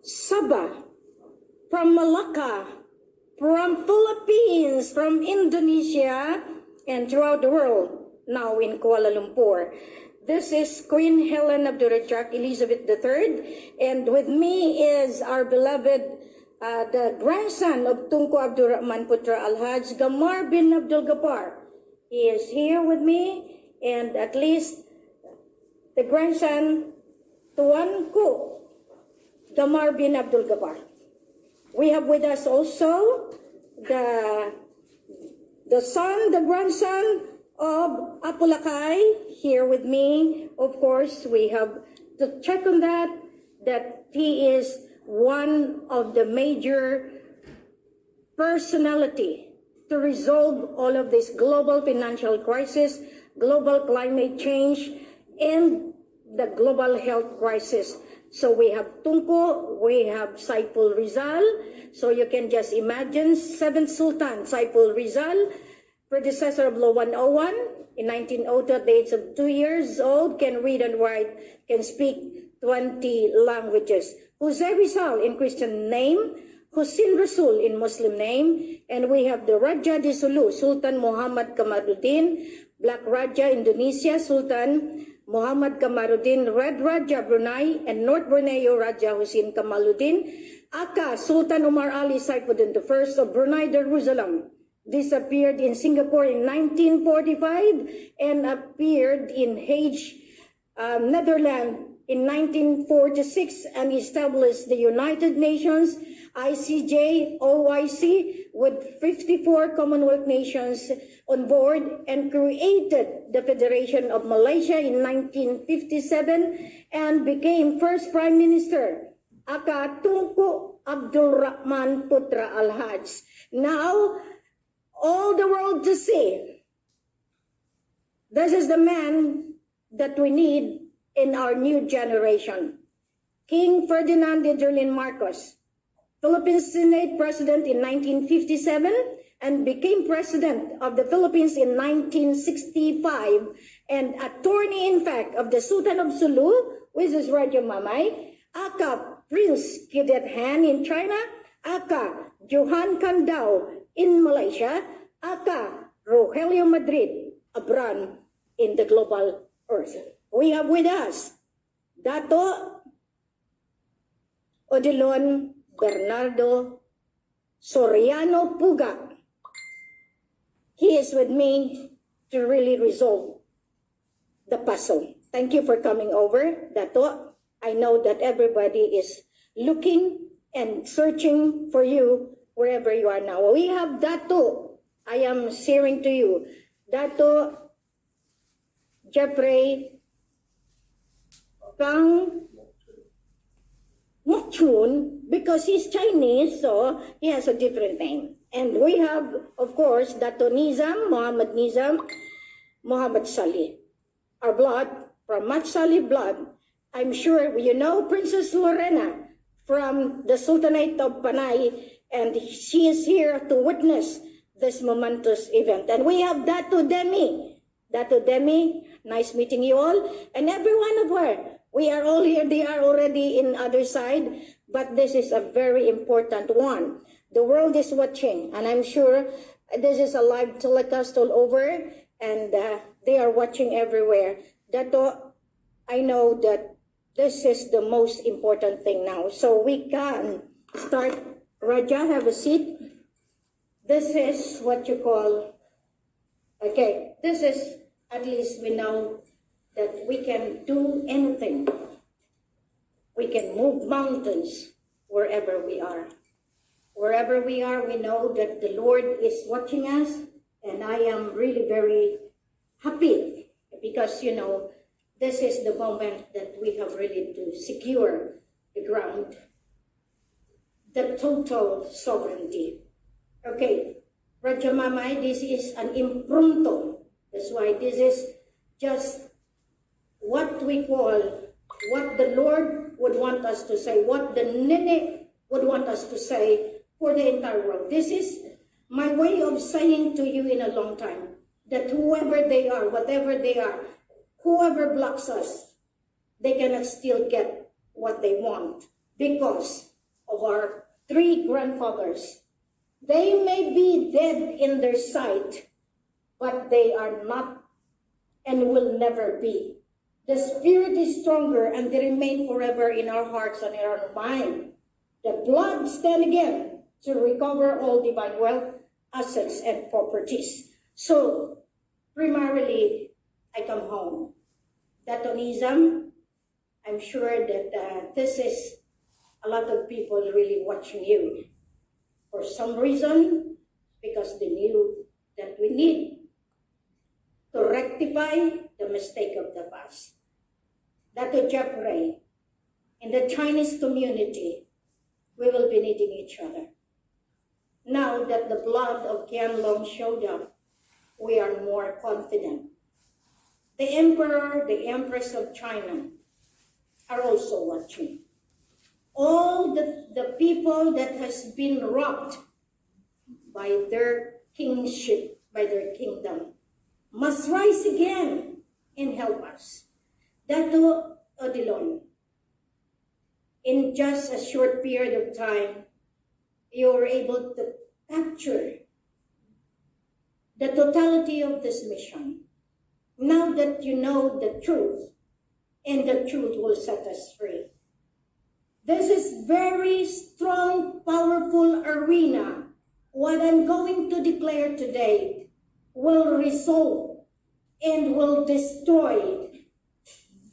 Sabah, from Malacca, from Philippines, from Indonesia, and throughout the world, now in Kuala Lumpur. This is Queen Helen Abdurrahman Elizabeth III, and with me is our beloved, the grandson of Tunku Abdurrahman Putra Al-Haj, Gamar bin Abdul Ghaffar. He is here with me, and at least the grandson, Tuanku Gamar bin Abdul Ghaffar. We have with us also the son, the grandson of Apulakay here with me. Of course, we have to check on that he is one of the major personality to resolve all of this global financial crisis, global climate change, and the global health crisis. So we have Tunku, we have Saiful Rizal. So you can just imagine 7th Sultan Saiful Rizal, predecessor of Law 101, in 1902 at the age of 2 years old, can read and write, can speak 20 languages. Jose Rizal in Christian name, Hussein Rasul in Muslim name, and we have the Raja di Sulu, Sultan Muhammad Kamaluddin, Black Raja Indonesia, Sultan Muhammad Kamaluddin, Red Raja Brunei, and North Borneo Raja Hussein Kamaluddin, Aka Sultan Umar Ali Saifuddin I of Brunei Darussalam, disappeared in Singapore in 1945 and appeared in Hague, Netherlands in 1946 and established the United Nations, ICJ, OIC, with 54 Commonwealth nations on board, and created the Federation of Malaysia in 1957 and became first Prime Minister, Aka Tunku Abdul Rahman Putra Al-Haj. Now, all the world to see, this is the man that we need in our new generation. King Ferdinand de Marcos, Philippine Senate President in 1957 and became President of the Philippines in 1965 and attorney, in fact, of the Sultan of Sulu, which is Raja Mamay, Aka Prince Kidet Han in China, Aka Johan Candao in Malaysia, Aka Rogelio Madrid Abran in the global earth. We have with us Dato Odilon Bernardo Soriano Puga. He is with me to really resolve the puzzle. Thank you for coming over, Dato. I know that everybody is looking and searching for you wherever you are now. We have Dato. I am sharing to you. Dato Jeffrey Kang Mokchun, because he's Chinese, so he has a different name. And we have, of course, Dato Nizam, Muhammad Salih. Our blood, from Mat Salih blood, I'm sure you know Princess Lorena from the Sultanate of Panay, and she is here to witness this momentous event. And we have Dato Demi. Dato Demi, nice meeting you all. And every one of her, we are all here, they are already in other side, but this is a very important one. The world is watching, and I'm sure this is a live telecast all over, and they are watching everywhere. Dato, I know that this is the most important thing now. So we can start. Raja, have a seat. This is what you call, okay, this is, at least we know that we can do anything. We can move mountains wherever we are. Wherever we are, we know that the Lord is watching us, and I am really very happy because, you know, this is the moment that we have really to secure the ground, the total sovereignty. Okay, Raja Mamay, this is an impromptu. That's why this is just what we call, what the Lord would want us to say, what the Nene would want us to say for the entire world. This is my way of saying to you in a long time, that whoever they are, whatever they are, whoever blocks us, they cannot still get what they want, because of our three grandfathers. They may be dead in their sight, but they are not and will never be. The spirit is stronger and they remain forever in our hearts and in our mind. The blood stand again to recover all divine wealth, assets, and properties. So, primarily, I come home. Datonism, I'm sure that this is a lot of people really watching you. For some reason, because they knew that we need to rectify the mistake of the past. Dato Jeffrey, in the Chinese community, we will be needing each other. Now that the blood of Qianlong showed up, we are more confident. The Emperor, the Empress of China are also watching. All the people that has been robbed by their kingship, by their kingdom, must rise again and help us. Dato Odilon, in just a short period of time, you were able to capture the totality of this mission. Now that you know the truth, and the truth will set us free. This is very strong, powerful arena. What I'm going to declare today will resolve and will destroy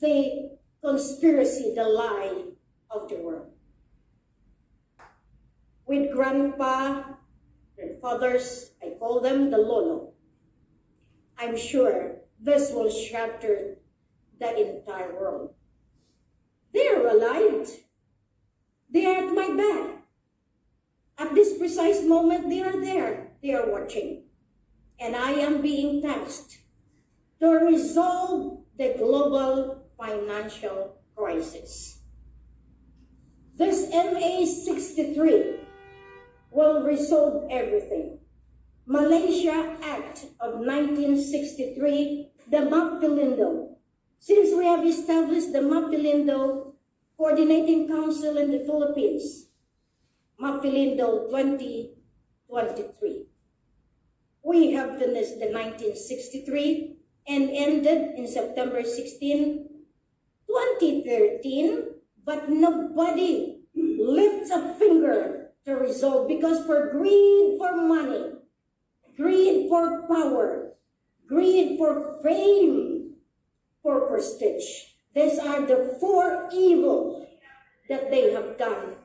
the conspiracy, the lie of the world. With grandpa, grandfathers, I call them the lolo. I'm sure this will shatter the entire world. They're alive. They are at my back. At this precise moment, they are there. They are watching. And I am being tasked to resolve the global financial crisis. This MA63 will resolve everything. Malaysia Act of 1963, the Mapilindo. Since we have established the Mapilindo Coordinating Council in the Philippines, Mapilindo 2023. We have finished the 1963 and ended in September 16, 2013, but nobody lifts a finger to resolve because for greed for money, greed for power, greed for fame, for prestige. These are the four evils that they have done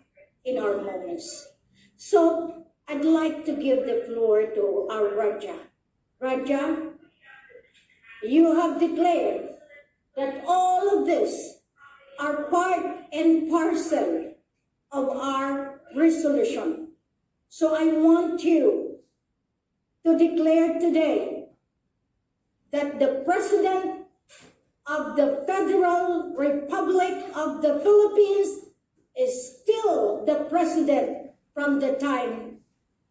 in our moments. So I'd like to give the floor to our Raja. Raja, you have declared that all of this are part and parcel of our resolution. So I want you to declare today that the President of the Federal Republic of the Philippines is still the President from the time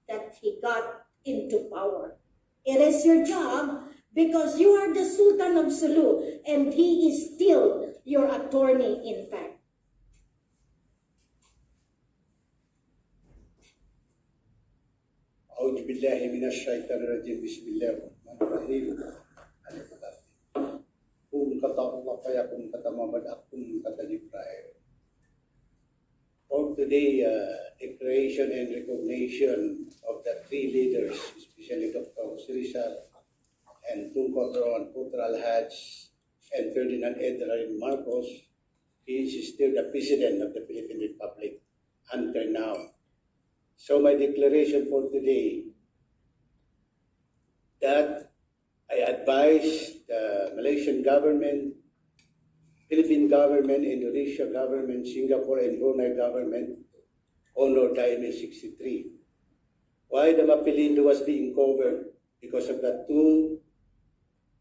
that he got into power. It is your job because you are the Sultan of Sulu and he is still your attorney in fact. أعوذ بالله من الشيطان الرجيم بسم الله الرحمن الرحيم Kung kata Allah kaya kung kata Muhammad akung kata Jibril. For today, declaration and recognition of the three leaders, especially Dr. Rizal and Tunco Ron Putra Alhaj and Ferdinand Edlarin Marcos, he is still the President of the Philippine Republic until now. So my declaration for today that I advise the Malaysian government, Philippine government, Indonesia government, Singapore and Brunei government honor the MA63. Why the Mapilindo was being covered? Because of the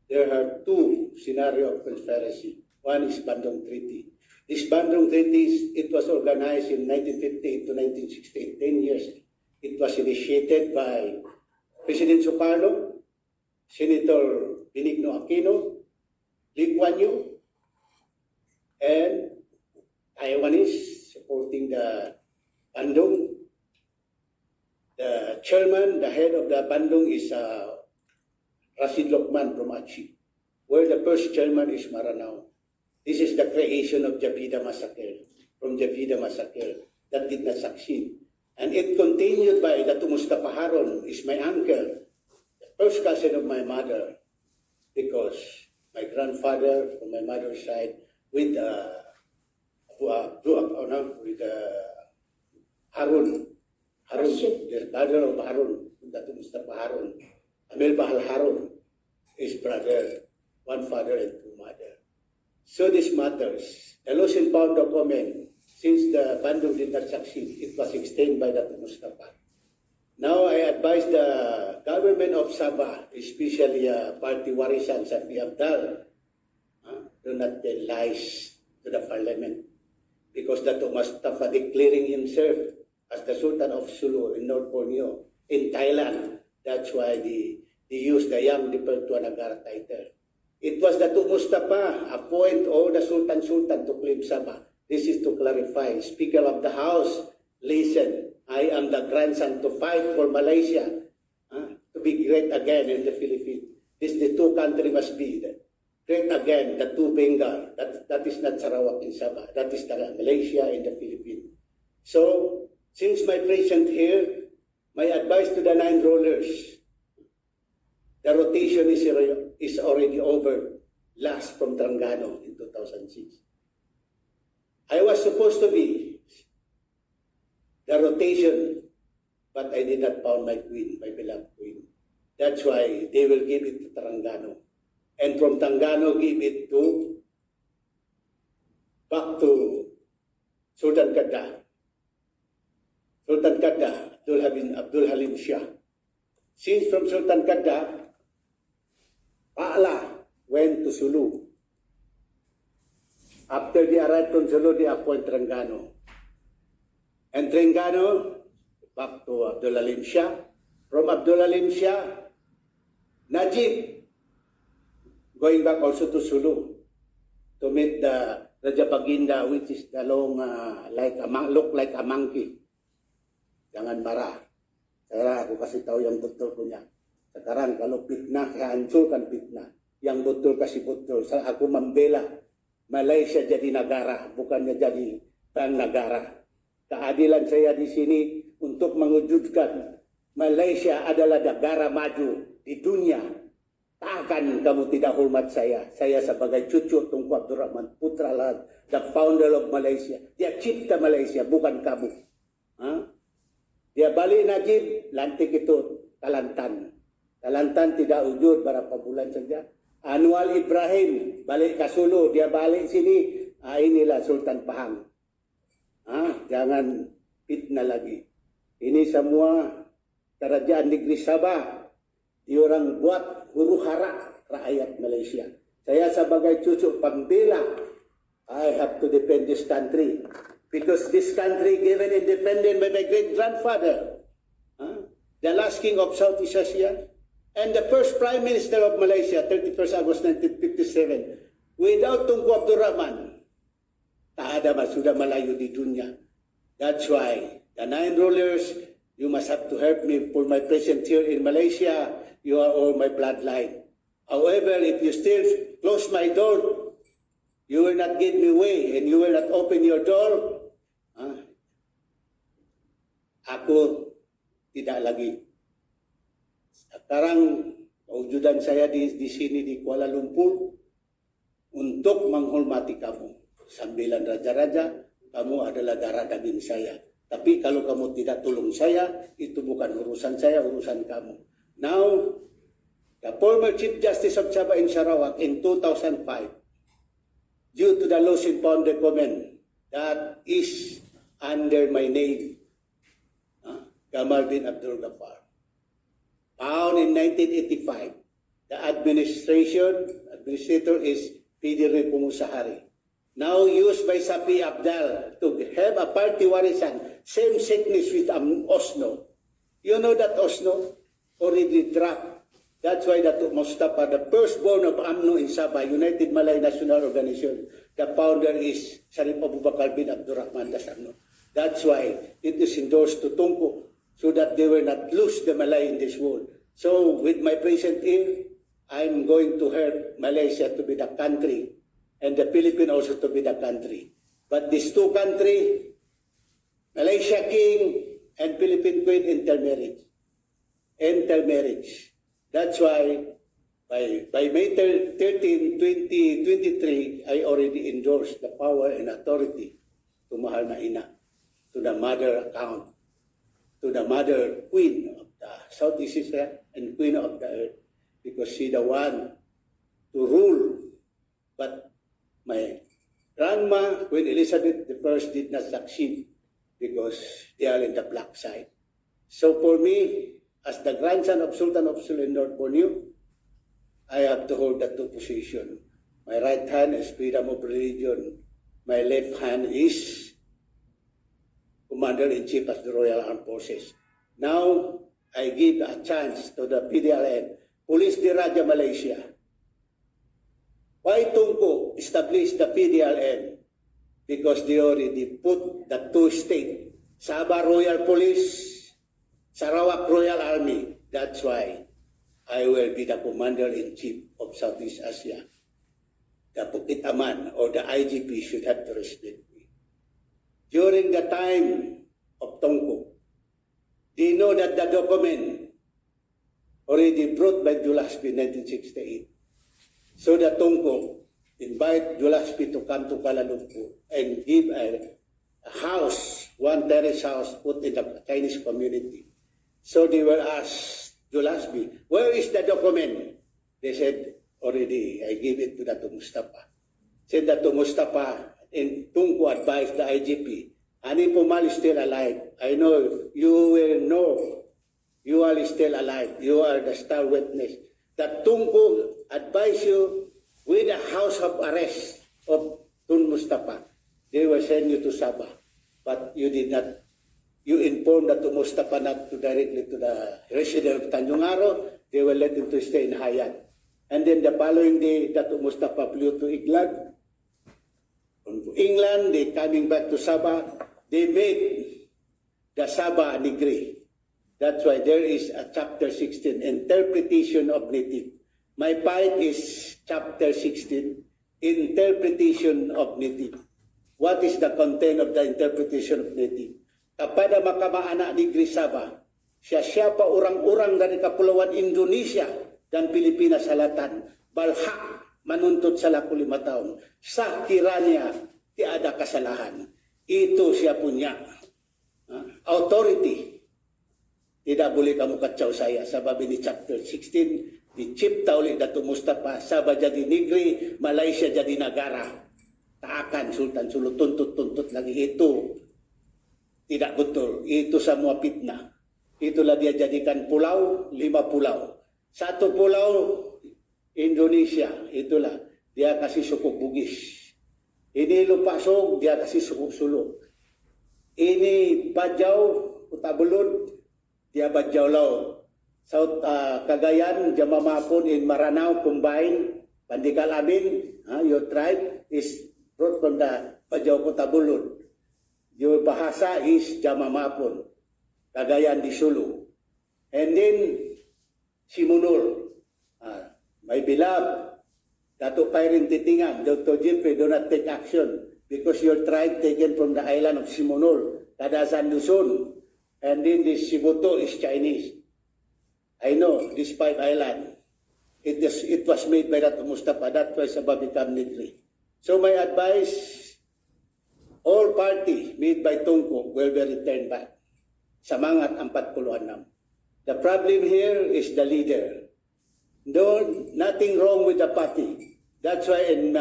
there are two scenarios of conspiracy. One is Bandung Treaty. This Bandung Treaty, it was organized in 1958 to 1968, 10 years. It was initiated by President Sukarno, Senator Benigno Aquino, Lee Kuan Yew, and Taiwanese supporting the Bandung. The chairman, the head of the Bandung is Rashid Lokman from Aceh, where the first chairman is Maranao. This is the creation of Jabida Massacre, from Jabida Massacre, that did not succeed. And it continued by Datu Mustafa Harun, is my uncle, the first cousin of my mother, because my grandfather from my mother's side with Harun, the father of Harun, Datu Mustafa Harun, Amil Bahal Harun, his brother, one father and two mother. So this matters. The lost and found document, since the Bandung did not succeed, it was extended by Datu Mustafa. Now I advise the government of Sabah, especially Party Warisan Safi Abdal, do not tell lies to the parliament, because Datu Mustafa declaring himself as the Sultan of Sulu in North Borneo, in Thailand. That's why they use the young people to Nagara title. It was Datu Mustafa appoint all the Sultan to claim Sabah. This is to clarify. Speaker of the House, listen. I am the grandson to fight for Malaysia to be great again in the Philippines. The two countries must be great again, the two Bengal. That is not Sarawak in Sabah. That is the Malaysia and the Philippines. So, since my presence here, my advice to the 9 rulers, the rotation is already over, last from Terengganu in 2006. I was supposed to be the rotation, but I did not found my queen, my beloved queen. That's why they will give it to Terengganu. And from Terengganu, give it to back to Sultan Kedah. Sultan Kedah, Abdul Halim Shah. Since from Sultan Kedah, Paala went to Sulu. After they arrived from Sulu, they appoint Terengganu. And Terengganu, back to Abdul Halim Shah. From Abdul Halim Shah, Najib, going back also to Sulu to meet the Raja Baginda, which is the long, look like a monkey. Jangan marah. Saya aku kasih tahu yang betul punya. Sekarang kalau fitnah, hancurkan fitnah. Yang betul kasih betul. Aku membela Malaysia jadi negara, bukannya jadi bang negara. Keadilan saya di sini untuk mewujudkan Malaysia adalah negara maju di dunia. Takkan kamu tidak hormat saya. Saya sebagai cucu Tunku Abdul Rahman Putra Lahad, the founder of Malaysia. Dia cipta Malaysia, bukan kamu. Dia balik Najib, lantik itu Kelantan. Kelantan tidak wujud berapa bulan saja. Anwar Ibrahim balik ke Sulu, dia balik sini. Inilah Sultan Pahang. Jangan fitnah lagi. Ini semua kerajaan negeri Sabah. Diorang buat huru hara rakyat Malaysia. Saya sebagai cucu pembela, I have to defend this country. Because this country given independence by my great-grandfather, the last king of Southeast Asia, and the first Prime Minister of Malaysia, 31st August 1957. Without Tunku Abdul Rahman, tak ada sudah malayo di dunia. That's why the 9 rulers, you must have to help me for my presence here in Malaysia. You are all my bloodline. However, if you still close my door, you will not give me way and you will not open your door, ako tidak lagi. Sekarang kewujudan saya di sini di Kuala Lumpur untuk menghormati kamu. Sambilan raja-raja, kamu adalah darah daging saya. Tapi kalau kamu tidak tolong saya, itu bukan urusan saya, urusan kamu. Now, the former Chief Justice of Sabah in Sarawak in 2005, due to the lost and found document that is under my name, Gamal bin Abdul Ghaffar, found in 1985. The administrator is P.D. Pumusahari. Now used by Safi Abdal to have a party warisan, same sickness with Osno. You know that Osno already dropped. That's why Datuk Mustafa, the firstborn of AMNO in Sabah, United Malay National Organization, the founder is Sharif Abu Bakar bin Abdul Rahman Das AMNO. That's why it is endorsed to Tungko so that they will not lose the Malay in this world. So with my present aim, I'm going to help Malaysia to be the country and the Philippines also to be the country. But these two countries, Malaysia King and Philippine Queen, intermarriage. Intermarriage. That's why by May 13, 2023, I already endorsed the power and authority to Mahal na Ina, to the mother account, to the mother queen of the Southeast Asia and queen of the earth, because she the one to rule. But my grandma, Queen Elizabeth I, did not succeed because they are in the black side. So for me, as the grandson of Sultan of Sulu North Borneo, I have to hold the two positions. My right hand is freedom of religion. My left hand is Commander-in-Chief of the Royal Armed Forces. Now, I give a chance to the PDLM, Police di Raja Malaysia. Why Tungko established the PDLM? Because they already put the two states, Sabah Royal Police, Sarawak Royal Army. That's why I will be the Commander-in-Chief of Southeast Asia. The Bukit-Aman or the IGP should have to respect me. During the time of Tungko, they know that the document already brought by Julaspi in 1968. So the Tungko invite Julaspi to come to Kuala Lumpur and give a house, one terrace house put in the Chinese community. So they were asked Julaspi, where is the document? They said, already, I gave it to Dato Mustafa. Said Dato Mustafa, and Tungko advised the IGP, Ani Pumal is still alive. I know, you will know, you are still alive. You are the star witness. That Tungko advised you with a house of arrest of Tun Mustafa. They will send you to Sabah. But you did not. You informed that to Mustafa not to directly to the resident of Tanjung Aro. They will let him to stay in Hayat. And then the following day, that Mustafa flew to England. From England, they coming back to Sabah. They made the Sabah Negri. That's why there is a chapter 16, interpretation of native. My part is chapter 16, interpretation of native. What is the content of the interpretation of native? Kapada makamaana ni Grisaba, siya pa urang-urang dari Kapulauan Indonesia dan Pilipinas Selatan, balhak manuntut sa 5 taon. Sa kiranya, tiada kasalahan. Ito siya punya authority. Tidak boleh kamu kacau saya. Sebab ini chapter 16, dicipta oleh Dato Mustafa, Sabah jadi negeri, Malaysia jadi negara. Tak akan Sultan Sulu tuntut-tuntut lagi itu. Tidak betul. Itu semua fitnah. Itulah dia jadikan pulau, 5 pulau. 1 pulau Indonesia. Itulah. Dia kasih suku Bugis. Ini Lupasog, dia kasih suku Sulu. Ini Bajau, Utabulun, dia Bajau Laut. South Cagayan, Jamamapun, in Maranao, combined. Pandikal Amin, your tribe is brought from the Bajau Utabulun. Your bahasa is Jamamapun, Cagayan di Sulu. And then, Simunul, my beloved, Dato Pairin Titingan, Dr. Jeffrey, do not take action because your tribe taken from the island of Simunul, Kadasan Luzon, and then this Sibuto is Chinese. I know, this 5 island, it was made by Dato Mustafa, that was Sabah become negri. So my advice, all party made by Tungko will be returned back. Samangat 46. The problem here is the leader. No, nothing wrong with the party. That's why in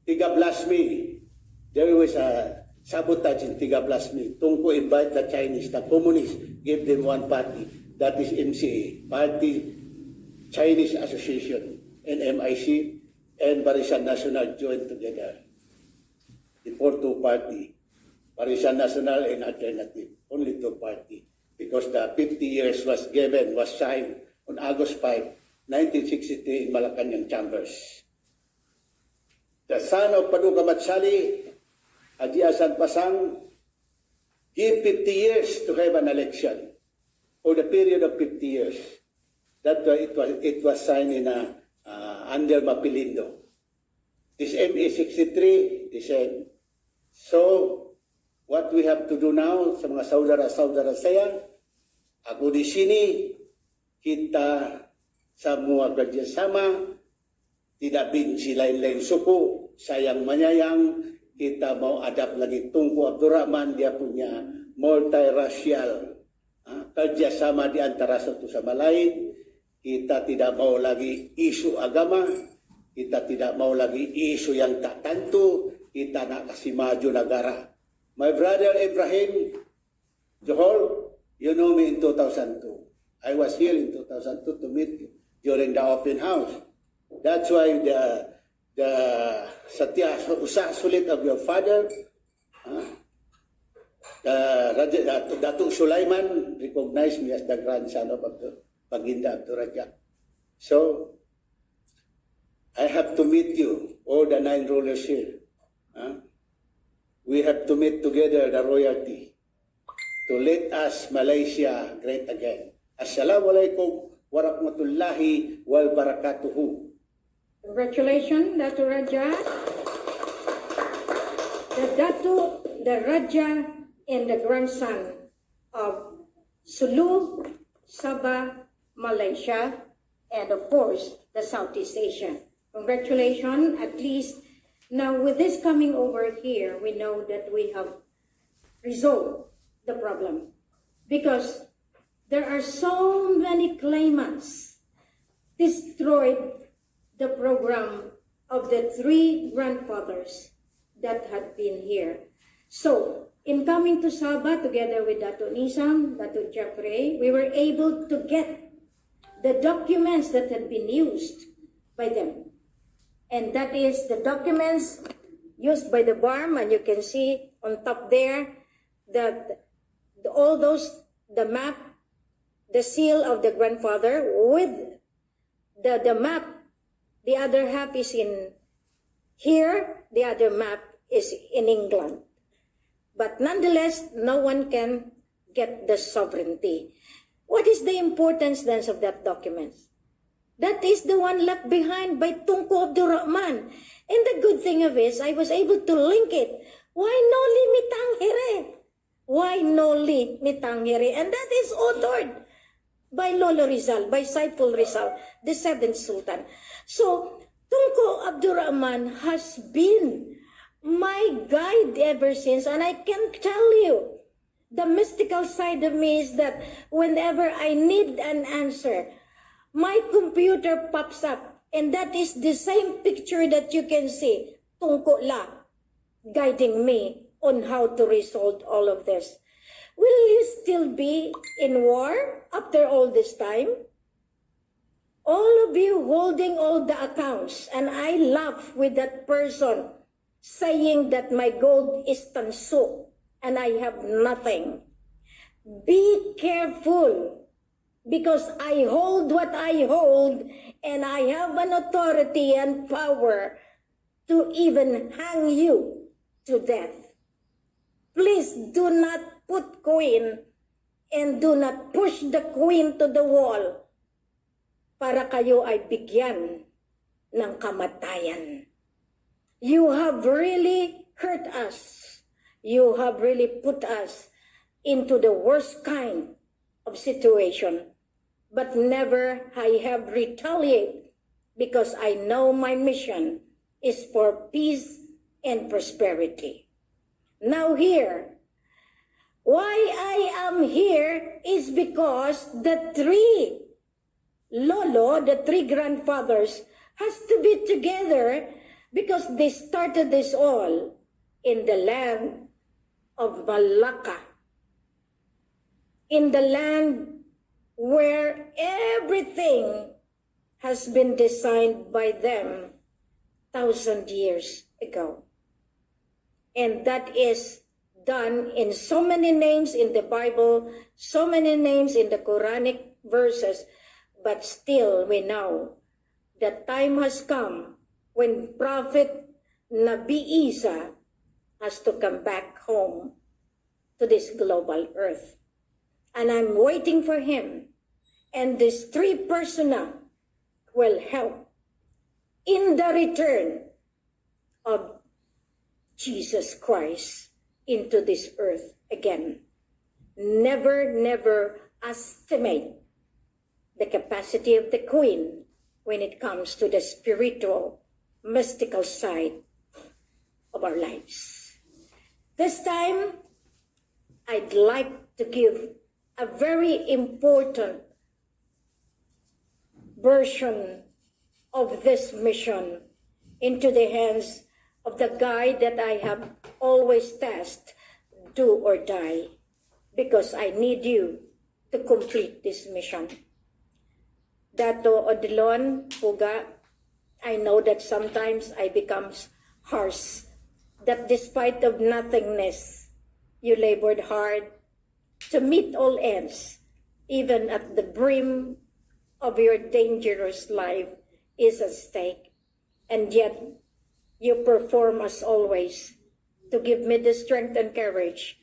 Tigablasmi, there was a sabotage in Tigablasmi. Tungko invite the Chinese, the communists, give them one party. That is MCA, Party Chinese Association, and MIC, and Barisan Nasional joined together. The 2 party, Barisan Nasional and Alternative, only 2 party. Because the 50 years was signed on August 5, 1963 in Malacanang Chambers. The son of Paduka Matsali, Haji Hasan Pasang, give 50 years to have an election, for the period of 50 years. That it was signed in under Mapilindo. This MA 63, they said, so what we have to do now sa mga saudara-saudara saya, ako di sini, kita sa mga kerjasama, tidak binci lain-lain suku, sayang manyayang, kita mau adapt lagi Tunku Abdurrahman, dia punya multiracial kerjasama di antara satu sama lain. Kita tidak mau lagi isu agama, kita tidak mau lagi isu yang tak tentu, kita nak kasih maju negara. My brother Ibrahim Johor, you know me in 2002. I was here in 2002 to meet you during the open house. That's why the Satya Usah Sulit of your father, Datuk Sulaiman recognized me as the grandson of Baginda Abdurrajak. So, I have to meet you, all the 9 rulers here. We have to meet together the royalty to let us Malaysia great again. Assalamualaikum warahmatullahi wabarakatuh. Congratulations, Datu Raja. The Raja and the grandson of Sulu, Sabah, Malaysia, and of course, the Southeast Asia. Congratulations, at least now with this coming over here, we know that we have resolved the problem because there are so many claimants destroyed the program of the 3 grandfathers that had been here. So, in coming to Sabah together with Dato Nisam, Dato Jeffrey, we were able to get the documents that had been used by them. And that is the documents used by the BARM, and you can see on top there that all those, the map, the seal of the grandfather with the map. The other half is in here, the other map is in England. But nonetheless, no one can get the sovereignty. What is the importance then of that document? That is the one left behind by Tunku Abdurrahman. And the good thing of it is, I was able to link it. Why Noli Mitanghere? Why Noli Mitanghere? And that is authored by Lolo Rizal, by Saiful Rizal, the 7th Sultan. So, Tunku Abdurrahman has been my guide ever since, and I can tell you, the mystical side of me is that whenever I need an answer, my computer pops up, and that is the same picture that you can see, Tunku La, guiding me on how to resolve all of this. Will you still be in war after all this time? All of you holding all the accounts, and I laugh with that person saying that my gold is tanso and I have nothing. Be careful, because I hold what I hold, and I have an authority and power to even hang you to death. Please do not put queen and do not push the queen to the wall para kayo ay bigyan ng kamatayan. You have really hurt us. You have really put us into the worst kind of situation. But never I have retaliated, because I know my mission is for peace and prosperity. Now here, why I am here is because the 3 Lolo, the 3 grandfathers, has to be together, because they started this all in the land of Malacca, in the land where everything has been designed by them 1,000 years ago. And that is done in so many names in the Bible, so many names in the Quranic verses, but still we know that time has come when Prophet Nabi Isa has to come back home to this global earth. And I'm waiting for him. And these three persona will help in the return of Jesus Christ into this earth again. Never, never estimate the capacity of the Queen when it comes to the spiritual, mystical side of our lives. This time, I'd like to give a very important version of this mission into the hands of the guy that I have always tasked, do or die, because I need you to complete this mission. Dato Odilon Puga, I know that sometimes I become harsh, that despite of nothingness, you labored hard to meet all ends, even at the brim of your dangerous life is at stake. And yet, you perform as always to give me the strength and courage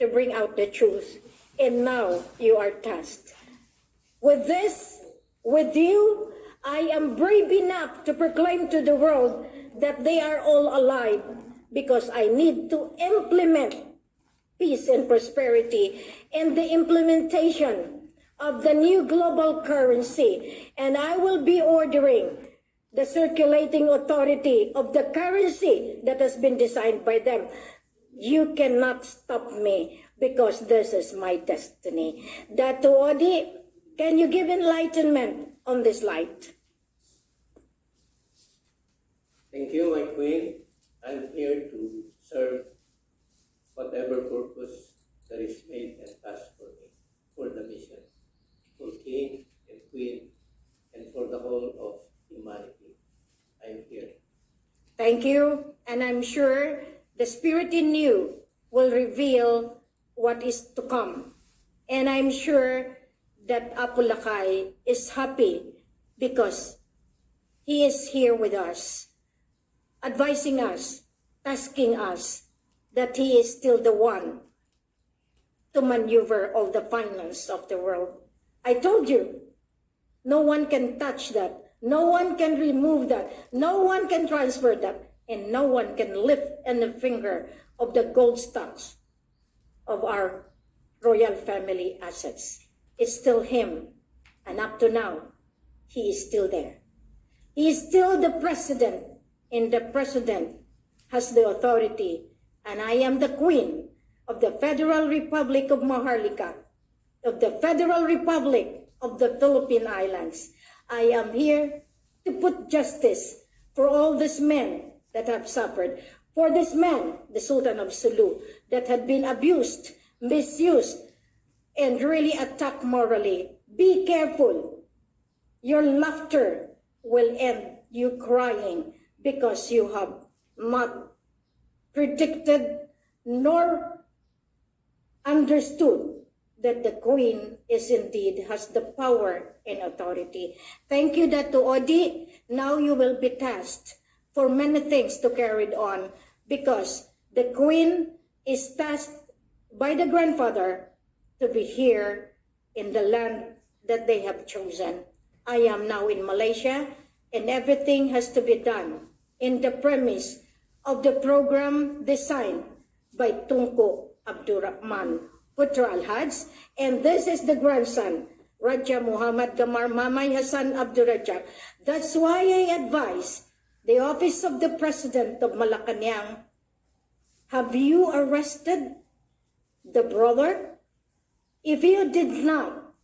to bring out the truth. And now you are tasked. With this, with you, I am brave enough to proclaim to the world that they are all alive, because I need to implement peace and prosperity and the implementation of the new global currency. And I will be ordering the circulating authority of the currency that has been designed by them. You cannot stop me, because this is my destiny. Dato Odi, can you give enlightenment on this light? Thank you, my queen. I'm here to serve whatever purpose that is made and tasked for me, for the mission, for king and queen, and for the whole of humanity. I'm here. Thank you, and I'm sure the Spirit in you will reveal what is to come. And I'm sure that Apulakay is happy because he is here with us, advising us, tasking us that he is still the one to maneuver all the finance of the world. I told you, no one can touch that. No one can remove that. No one can transfer that. And no one can lift any finger of the gold stocks of our royal family assets. It's still him. And up to now, he is still there. He is still the president. And the president has the authority. And I am the queen of the Federal Republic of Maharlika, of the Federal Republic of the Philippine Islands. I am here to put justice for all these men that have suffered, for this man, the Sultan of Sulu, that had been abused, misused, and really attacked morally. Be careful. Your laughter will end you crying, because you have not predicted nor understood that the Queen is indeed has the power and authority. Thank you, Dato Odi. Now you will be tasked for many things to carry it on, because the Queen is tasked by the grandfather to be here in the land that they have chosen. I am now in Malaysia, and everything has to be done in the premise of the program designed by Tunku Abdurrahman Putra Al-Haj, and this is the grandson, Raja Muhammad Gamar Mamay Hassan Abdurrajak. That's why I advise the office of the President of Malacanang, have you arrested the brother? If you did not,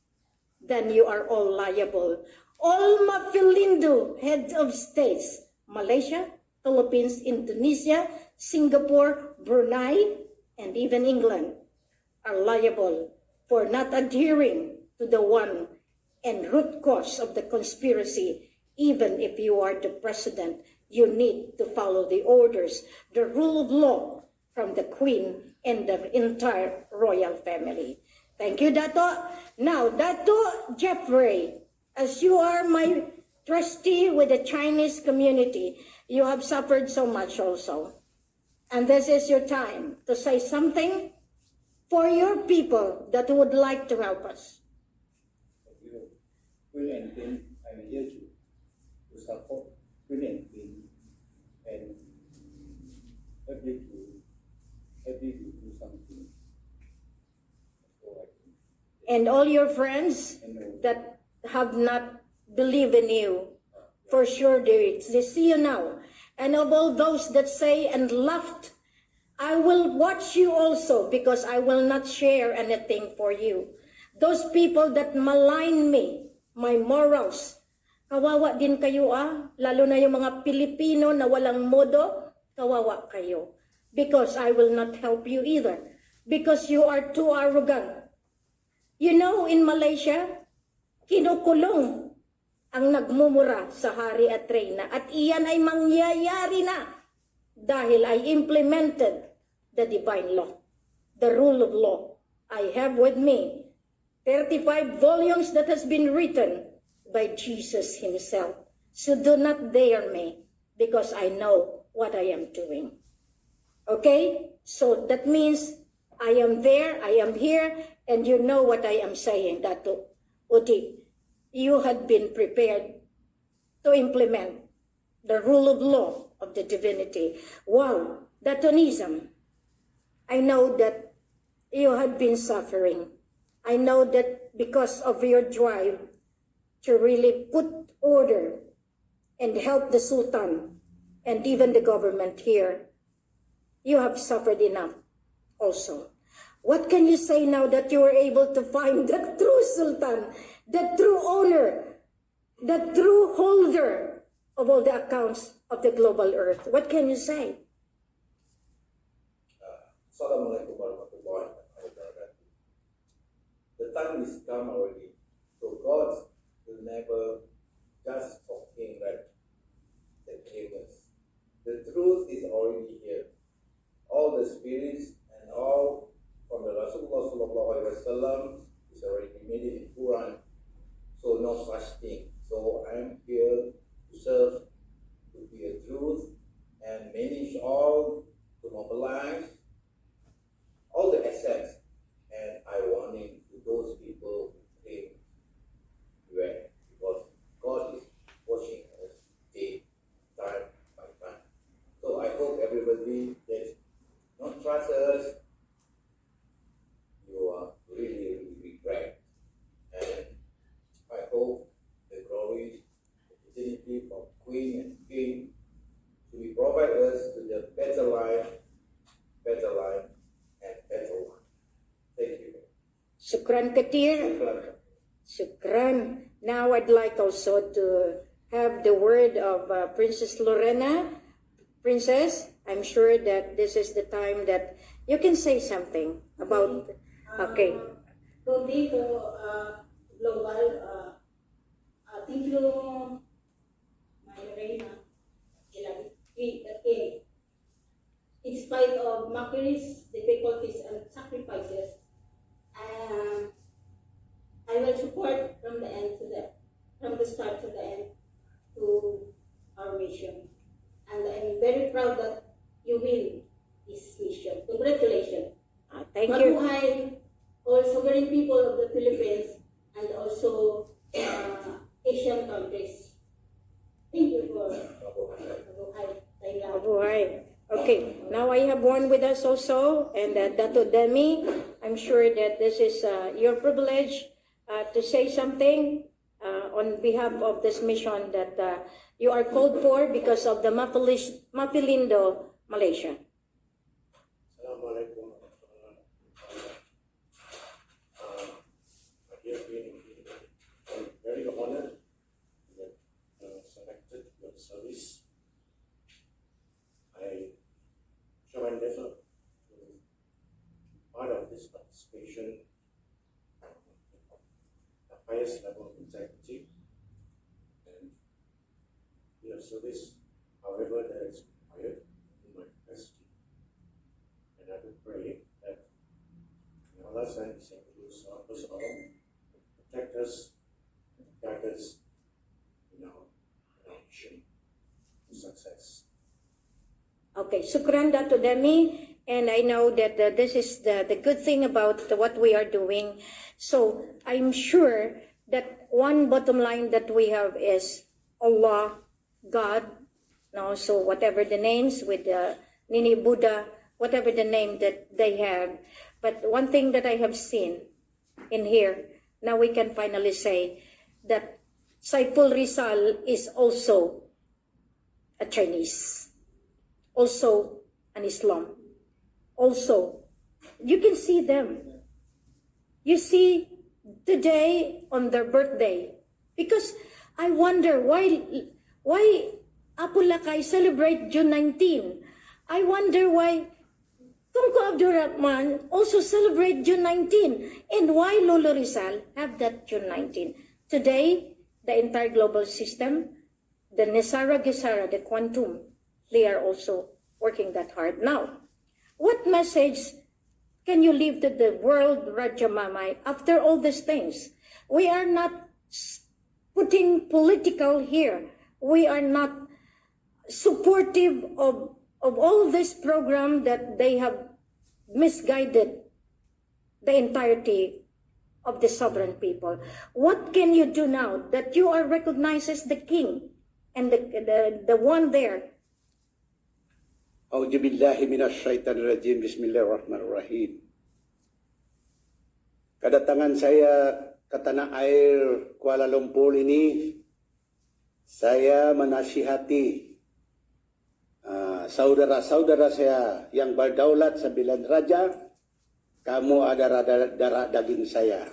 then you are all liable. All Mapilindo heads of states, Malaysia, Philippines, Indonesia, Singapore, Brunei, and even England, are liable for not adhering to the one and root cause of the conspiracy. Even if you are the president, you need to follow the orders, the rule of law from the Queen and the entire royal family. Thank you, Dato. Now, Dato Jeffrey, as you are my trustee with the Chinese community, you have suffered so much also. And this is your time to say something for your people that would like to help us. You will and Queen, I'm here to support Queen and Queen and happy to do something. So I think. And all your friends that have not believed in you, for sure they see you now. And of all those that say and laughed, I will watch you also because I will not share anything for you. Those people that malign me, my morals, kawawa din kayo lalo na yung mga Pilipino na walang modo, kawawa kayo. Because I will not help you either. Because you are too arrogant. You know, in Malaysia, kinukulong ang nagmumura sa hari at reyna. At iyan ay mangyayari na dahil I implemented the divine law, the rule of law. I have with me 35 volumes that has been written by Jesus himself. So do not dare me because I know what I am doing. Okay? So that means I am there, I am here, and you know what I am saying, Dato Uti. You had been prepared to implement the rule of law of the divinity. Wow, Datonism. I know that you had been suffering. I know that because of your drive to really put order and help the Sultan and even the government here, you have suffered enough also. What can you say now that you were able to find the true Sultan, the true owner, the true holder of all the accounts of the global earth? What can you say? Assalamualaikum warahmatullahi wabarakatuh. The time is come already. So God will never just talking like the believers. The truth is already here. All the spirits and all from the Rasulullah sallallahu alaihi wasallam is already made in Quran. So no such thing. So I am here to serve, to be a truth and manage all, to mobilize all the assets, and I warning to those people who think beware, because God is watching us day, time by time. So I hope everybody that not trust us, you are really regret. And I hope the glory, the dignity of Queen and King to be provide us to the better life, and better one. Thank you. Shukran Katir. Shukran. Now I'd like also to have the word of Princess Lorena. Princess, I'm sure that this is the time that you can say something about, okay. Today po, global, thank you, my Reina, the King. In spite of mockeries, difficulties, and sacrifices, I will support from the start to the end to our mission. And I'm very proud that you win this mission. Congratulations. Thank you. Mabuhay all sovereign people of the Philippines and also Asian countries. Thank you for mabuhay. Mabuhay. Okay, now I have one with us also, and Dato Demi, I'm sure that this is your privilege to say something on behalf of this mission that you are called for because of the Mapilindo, Malaysia. Assalamualaikum. Dear Queen, I'm very honored that selected your service. I shall endeavor to be part of this participation at the highest level of integrity and your service, however that is required in my capacity. And I would pray that Allah's hand is able to serve us all, protect us, and guide us in our mission to success. Okay, shukran Dato Demi. And I know that this is the good thing about what we are doing. So I'm sure that one bottom line that we have is Allah, God, no, so whatever the names with Nini Buddha, whatever the name that they have. But one thing that I have seen in here, now we can finally say that Saiful Rizal is also a Chinese, also an Islam. Also, you can see them. You see today on their birthday. Because I wonder why Apu Lakay celebrate June 19. I wonder why Tunku Abdurrahman also celebrate June 19. And why Lolo Rizal have that June 19. Today, the entire global system, the Nesara Gesara, the quantum, they are also working that hard. Now, what message can you leave to the world, Raja Mamay, after all these things? We are not putting political here. We are not supportive of all this program that they have misguided the entirety of the sovereign people. What can you do now that you are recognized as the king and the one there? A'udzu billahi minasy syaithanir rajim. Bismillahirrahmanirrahim. Kedatangan saya ke tanah air Kuala Lumpur ini, saya menasihati saudara-saudara saya yang berdaulat 9 raja, kamu ada darah daging saya,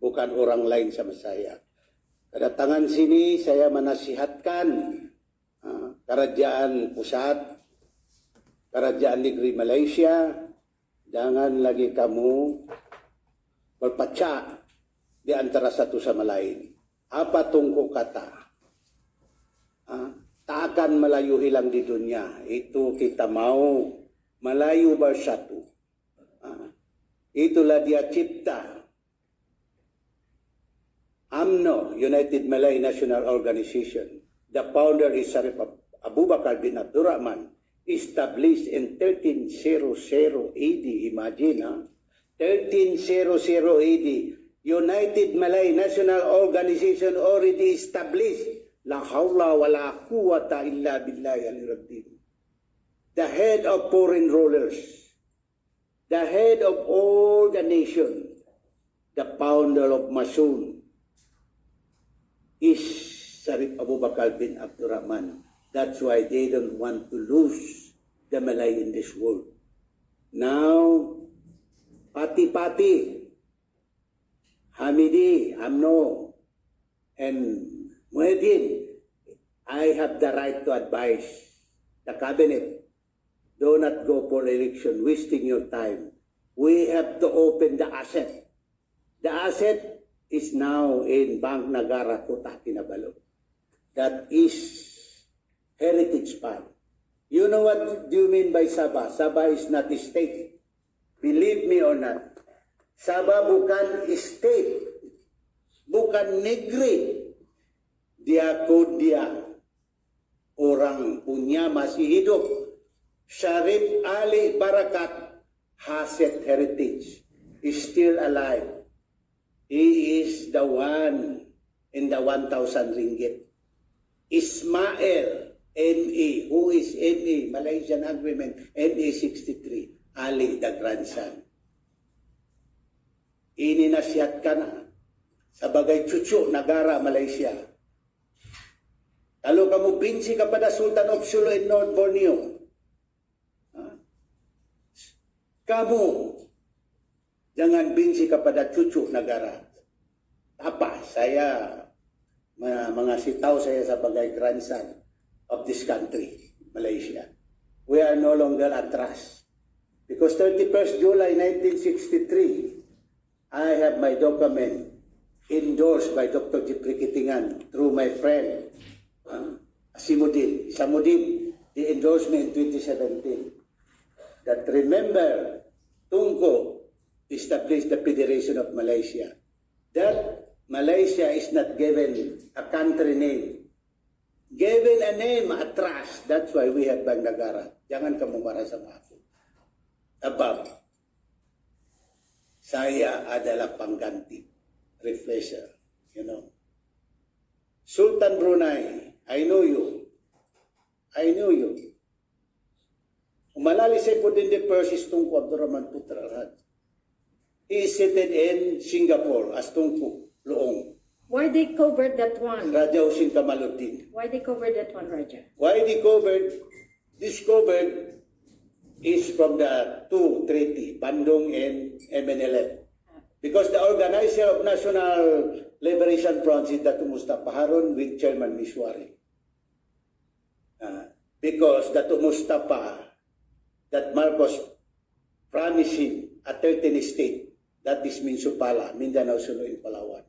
bukan orang lain sama saya. Kedatangan sini saya menasihatkan kerajaan pusat, kerajaan negeri Malaysia, jangan lagi kamu berpecah di antara satu sama lain. Apa Tunku kata? Tak akan Melayu hilang di dunia. Itu kita mau Melayu bersatu. Itulah dia cipta. UMNO, United Malay National Organization. The founder is Sharif Abu Bakar bin Abdurrahman. Established in 1300 AD. Imagine, 1300 AD. United Malay National Organization already established. La hawla wa la quwwata illa billahi al-razim. The head of foreign rulers, the head of all the nation, the founder of Masun is Sharif Abu Bakar bin Abdurrahman. That's why they don't want to lose the Malay in this world. Now, Pati-Pati, Hamidi, UMNO, and Muhyiddin, I have the right to advise the cabinet. Do not go for election, wasting your time. We have to open the asset. The asset is now in Bank Nagara, Kota Kinabalu. That is heritage fund. You know what do you mean by Sabah? Sabah is not a state. Believe me or not. Sabah bukan state. Bukan negeri. Dia orang punya masih hidup. Sharif Ali Barakat has that heritage. Is still alive. He is the one in the 1,000 ringgit. Ismail NE, who is NE, Malaysian Agreement, NE 63, Ali the grandson. Ininasihat ka na sebagai cucu negara Malaysia. Kalau kamu benci kepada Sultan of Sulu in North Borneo, kamu jangan benci kepada cucu negara. Apa? Saya mengasih tahu saya sebagai grandson of this country, Malaysia. We are no longer at trust. Because 31st July 1963, I have my document endorsed by Dr. Jipri Kitingan through my friend, Samudin, the endorsement in 2017. That remember, Tunku established the Federation of Malaysia. That Malaysia is not given a country name. Given a name, a trust. That's why we have Bank Negara. Jangan kamu marah sama aku. above, saya adalah pangganti, replacer, you know. Sultan Brunei, I know you. I know you. Umalalisay po din the Persis Tunku Abdurrahman Putra Raj. He is seated in Singapore as Tunku Loong. Why they covered that one? Raja Hussein Kamaluddin. Why they covered that one, Raja? Why they discovered is from the two treaty, Bandung and MNLF. Because the organizer of National Liberation Front is Datu Mustafa Harun with Chairman Mishwari. Because Datu Mustafa, that Marcos promised him a 13 state, that is Minsupala, Mindanao, Sulu, and Palawan.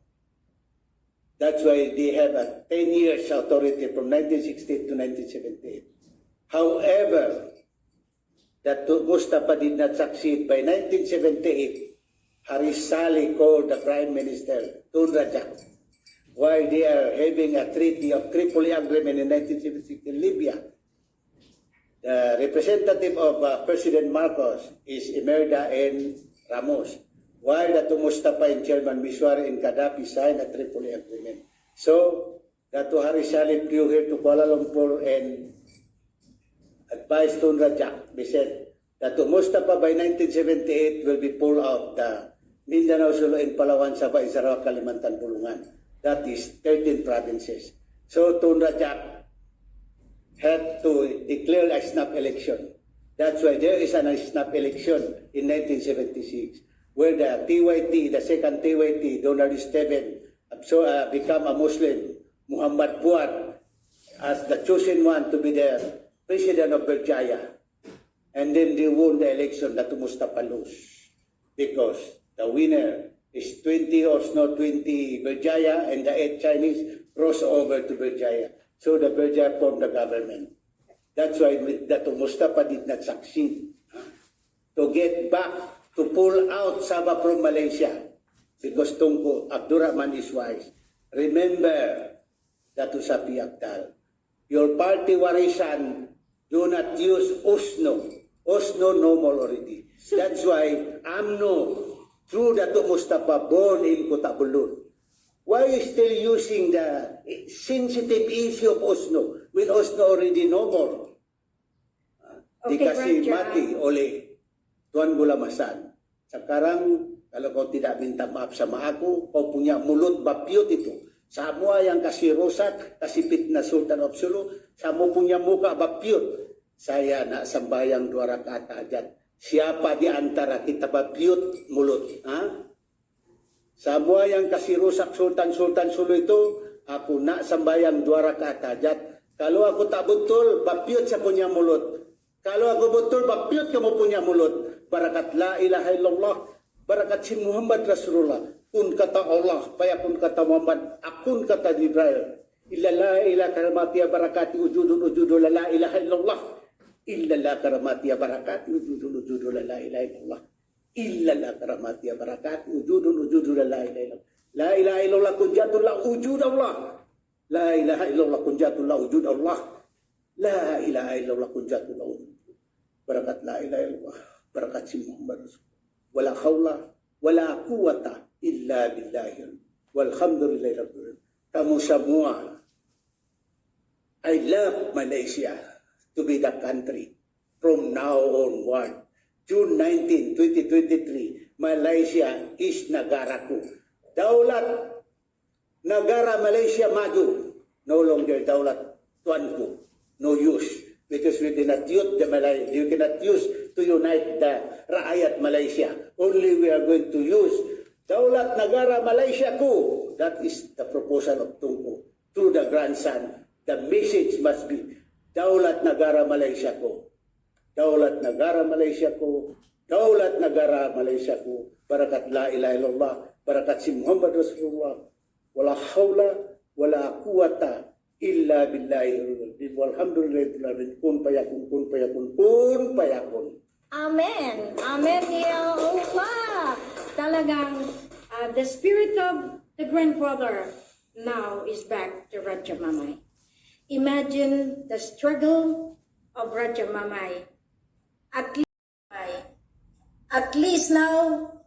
That's why they have a 10 years authority from 1968 to 1978. However, that Mustafa did not succeed. By 1978, Haris Saleh called the Prime Minister, Tun Rajak, while they are having a treaty of Tripoli Agreement in 1976 in Libya. The representative of President Marcos is Imelda and Ramos, while Datu Mustafa and Chairman Mishwari and Gaddafi signed a Tripoli Agreement. So, Datu Haris Saleh flew here to Kuala Lumpur and advised Tun Rajak. They said, Datu Mustafa by 1978 will be pulled out the Mindanao, Sulu, and Palawan, Sabah, Sarawak, Kalimantan, Pulungan. That is 13 provinces. So, Tun Rajak had to declare a snap election. That's why there is a snap election in 1976, where the TYT, the second TYT, Donald Esteban, become a Muslim. Muhammad Buat as the chosen one to be the president of Berjaya. And then they won the election, Datu Mustafa lose. Because the winner is 20 Osno, 20 Berjaya, and the 8 Chinese cross over to Berjaya. So the Berjaya formed the government. That's why Datu Mustafa did not succeed to get back, to pull out Sabah from Malaysia, because Tunku Abdurrahman is wise. Remember, Datu Sapi Aktal, your party warisan do not use Osno. Osno no more already. That's why AMNO, through Datu Mustafa, born in Kutabulun. Why are you still using the sensitive issue of Osno when Osno already no more? Di Okay, kasi Raja. mati oli tuan gulamasan. Sekarang kalau kau tidak minta maaf sama aku, kau punya mulut bapiot itu. Semua yang kasih rosak, kasih fitnah Sultan of Sulu, semua punya muka bapiot. Saya nak sembahyang 2 rakaat hajat. Siapa di antara kita bapiot mulut? Ha? Semua yang kasih rusak Sultan Sulu itu, aku nak sembahyang 2 rakaat hajat. Kalau aku tak betul, bapiot saya punya mulut. Kalau aku betul, bapiot kamu punya mulut. Barakat la ilaha illallah, barakat si Muhammad Rasulullah. Kun kata Allah, payakun kata Muhammad, akun kata Jibril. Illa la ilaha karamati barakati ujudul la ilaha illallah. Illa la karamati barakati ujudul la ilaha illallah. Illa la karamati barakati ujudul la ilaha illallah. La ilaha illallah kunjatullah wujud Allah. La ilaha illallah kunjatullah wujud Allah. La ilaha illallah kunjatullah wujud. Barakat la ilaha illallah. Barakat si Muhammad Rasul. Wala hawla wala quwata illa billahi. Walhamdulillahi rabbil alamin. Kamu semua, I love Malaysia to be the country from now onward. June 19, 2023, Malaysia is negaraku. Daulat negara Malaysia maju. No longer daulat tuanku. No use. Because we cannot use the Malay, you cannot use to unite the rakyat Malaysia. Only we are going to use Daulat Negara Malaysia ko. That is the proposal of Tunku through the grandson. The message must be Daulat Negara Malaysia ko. Daulat Negara Malaysia ko. Daulat Negara Malaysia ko. Barakat la ilaha illallah. Barakat si Muhammad Rasulullah. Wala hawla wala quwata illa billahi. Walhamdulillah. Kun payakun, kun payakun, kun payakun. Amen. Amen ya Allah. Talagang the spirit of the grandfather now is back to Raja Mamay. Imagine the struggle of Raja Mamay. At least At least now,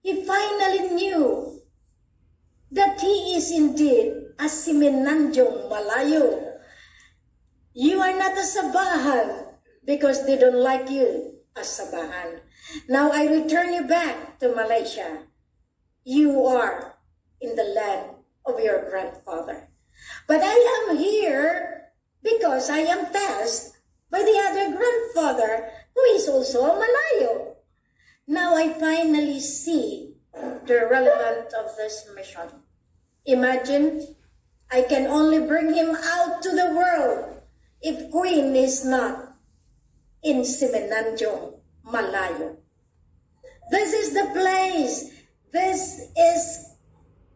he finally knew that he is indeed a Semenanjong Malayo. You are not a Sabahan because they don't like you as Sabahan. Now I return you back to Malaysia. You are in the land of your grandfather. But I am here because I am tasked by the other grandfather who is also a Malayo. Now I finally see the relevance of this mission. Imagine, I can only bring him out to the world if Queen is not in Semenanjong, Malayo. This is the place. This is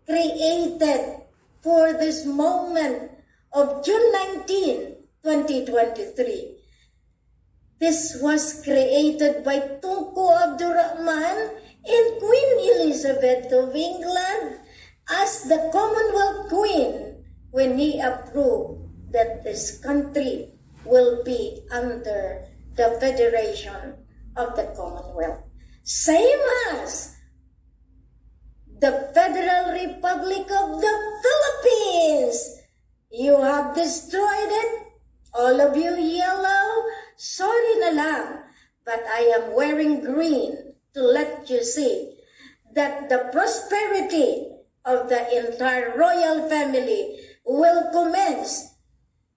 created for this moment of June 19, 2023. This was created by Tunku Abdurrahman and Queen Elizabeth of England as the Commonwealth Queen when he approved that this country will be under the Federation of the Commonwealth. Same as the Federal Republic of the Philippines. You have destroyed it. All of you yellow, sorry na lang, but I am wearing green to let you see that the prosperity of the entire royal family will commence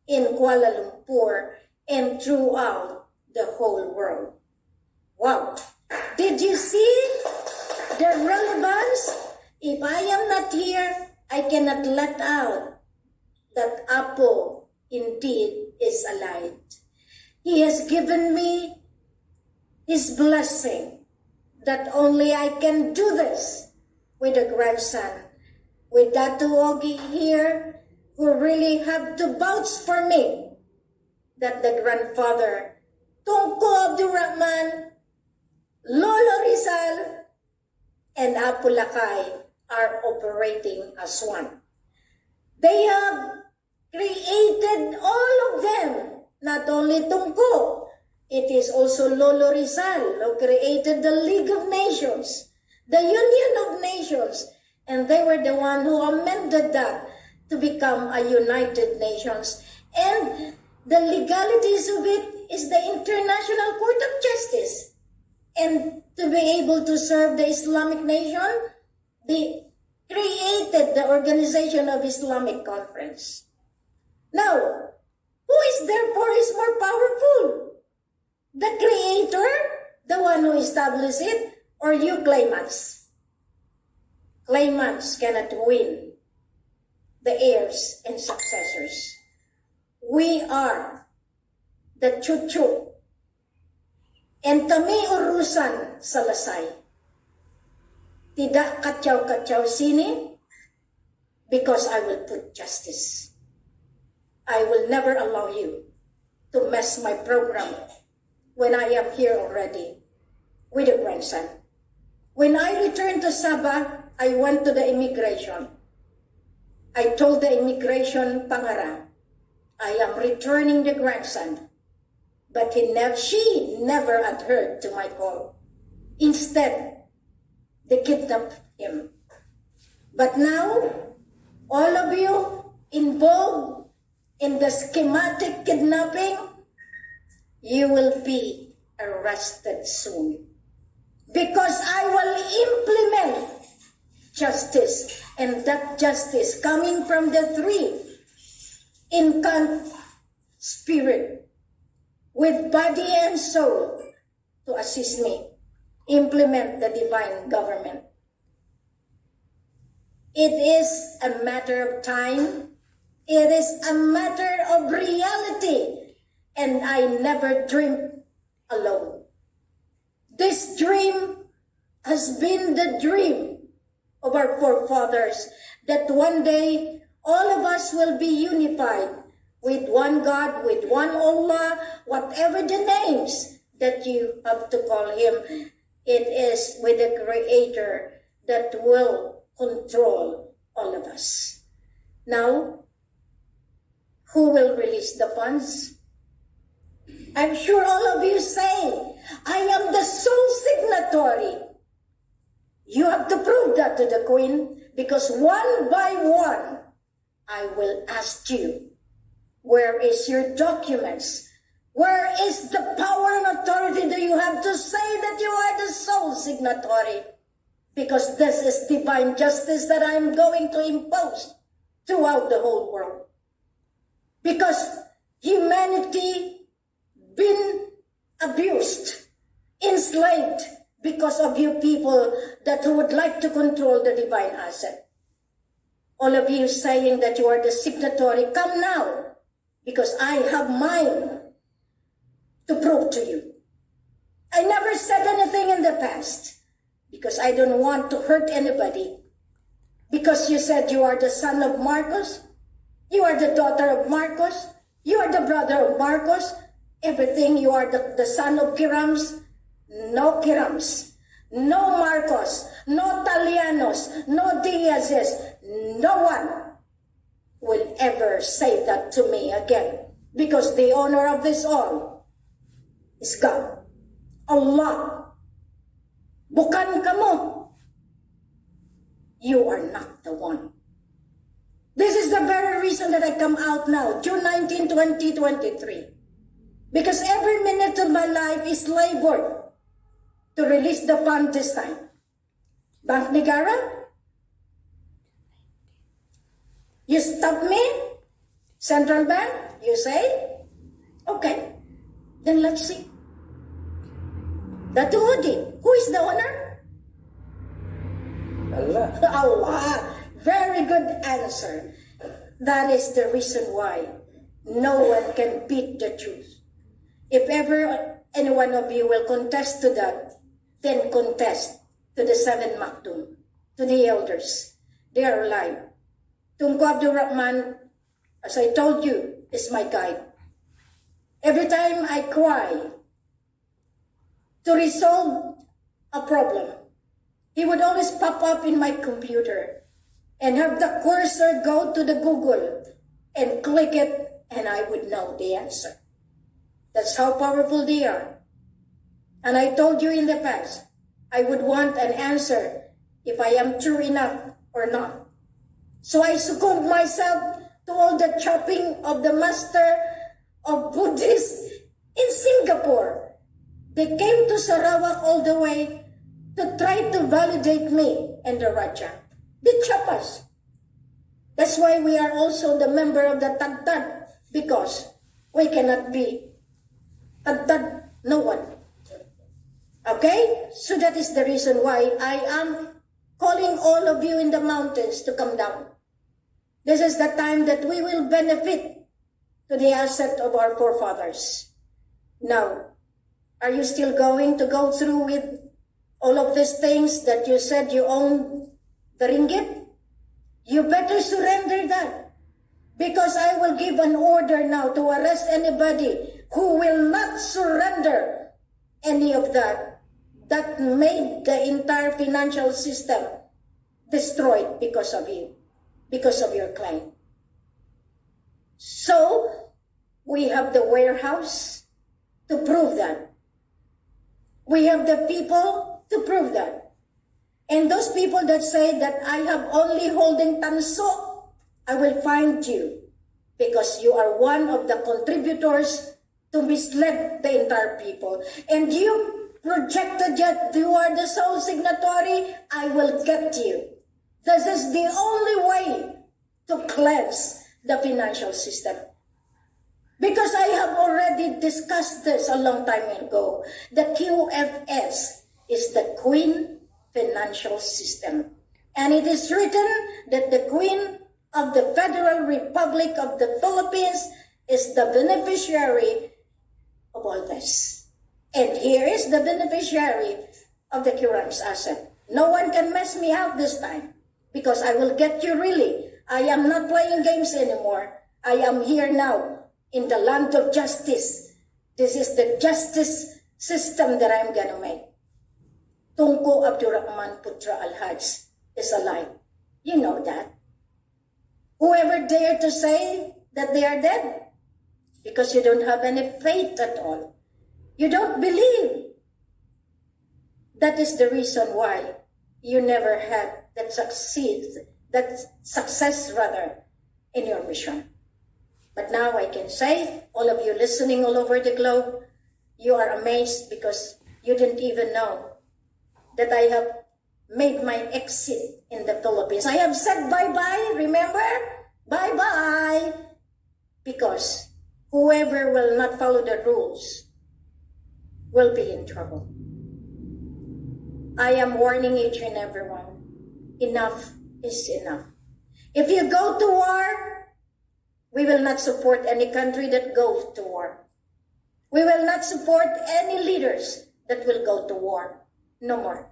in Kuala Lumpur and throughout the whole world. Wow! Did you see the relevance? If I am not here, I cannot let out that Apo indeed is alive. He has given me his blessing that only I can do this with a grandson, with Datu Ogi here, who really have to vouch for me that the grandfather, Tunku Abdurrahman, Lolo Rizal, and Apo Lakay are operating as one. They have created all of them, not only Tunku, it is also Lolo Rizal who created the League of Nations, the Union of Nations, and they were the one who amended that to become a United Nations. And the legalities of it is the International Court of Justice. And to be able to serve the Islamic nation, they created the Organization of Islamic Conference. Now, who is therefore is more powerful? The creator, the one who established it, or you claimants? Claimants cannot win the heirs and successors. We are the chuchu. And kami urusan sa lasay. Tidak kacau-kacau sini, because I will put justice. I will never allow you to mess my program when I am here already with a grandson. When I returned to Sabah, I went to the immigration. I told the immigration pangara, I am returning the grandson. But she never adhered to my call. Instead, they kidnapped him. But now, all of you involved in the schematic kidnapping, you will be arrested soon. Because I will implement justice, and that justice coming from the three in spirit, with body and soul, to assist me implement the divine government. It is a matter of time. It is a matter of reality. And I never dreamed alone. This dream has been the dream of our forefathers, that one day all of us will be unified with one God, with one Allah, whatever the names that you have to call him. It is with the Creator that will control all of us. Now, who will release the funds? I'm sure all of you say, I am the sole signatory. You have to prove that to the Queen, because one by one, I will ask you, where is your documents? Where is the power and authority that you have to say that you are the sole signatory? Because this is divine justice that I'm going to impose throughout the whole world. Because humanity been abused, enslaved, because of you people that would like to control the divine asset. All of you saying that you are the signatory, come now, because I have mine to prove to you. I never said anything in the past, because I don't want to hurt anybody. Because you said you are the son of Marcos, you are the daughter of Marcos, you are the brother of Marcos, everything, you are the son of Kirams. No Kirams, no Marcos, no Talianos, no Diazes, no one will ever say that to me again, because the owner of this all is God, Allah. Bukan kamu. You are not the one. This is the very reason that I come out now, June 19, 2023. Because every minute of my life is labored to release the fund this time. Bank Negara, you stop me? Central Bank, you say? Okay, then let's see. The Tuhudi, who is the owner? Allah. Allah. Very good answer. That is the reason why no one can beat the truth. If ever any one of you will contest to that, then contest to the seven Maktoum, to the elders. They are alive. Tunku Abdul Rahman, as I told you, is my guide. Every time I cry to resolve a problem, he would always pop up in my computer and have the cursor go to the Google and click it, and I would know the answer. That's how powerful they are. And I told you in the past, I would want an answer if I am true enough or not. So I succumbed myself to all the chopping of the master of Buddhists in Singapore. They came to Sarawak all the way to try to validate me and the Raja. They chop us. That's why we are also the member of the Tagtad, because we cannot be Tagtad, no one. Okay? So that is the reason why I am calling all of you in the mountains to come down. This is the time that we will benefit to the asset of our forefathers. Now, are you still going to go through with all of these things that you said you own the ringgit? You better surrender that, because I will give an order now to arrest anybody who will not surrender any of that made the entire financial system destroyed because of you, because of your claim. So, we have the warehouse to prove that. We have the people to prove that. And those people that say that I have only holding tanso, I will find you, because you are one of the contributors to mislead the entire people. And you projected that you are the sole signatory, I will get you. This is the only way to cleanse the financial system. Because I have already discussed this a long time ago. The QFS is the Queen Financial System. And it is written that the Queen of the Federal Republic of the Philippines is the beneficiary of all this. And here is the beneficiary of the Kiram's asset. No one can mess me out this time, because I will get you really. I am not playing games anymore. I am here now in the land of justice. This is the justice system that I'm gonna make. Tunku Abdurrahman Putra Al-Hajj is alive. You know that. Whoever dared to say that they are dead, because you don't have any faith at all. You don't believe. That is the reason why you never had that success in your mission. But now I can say, all of you listening all over the globe, you are amazed because you didn't even know that I have made my exit in the Philippines. I have said bye-bye, remember? Bye-bye. Because whoever will not follow the rules will be in trouble. I am warning each and everyone. Enough is enough. If you go to war, we will not support any country that goes to war. We will not support any leaders that will go to war. No more.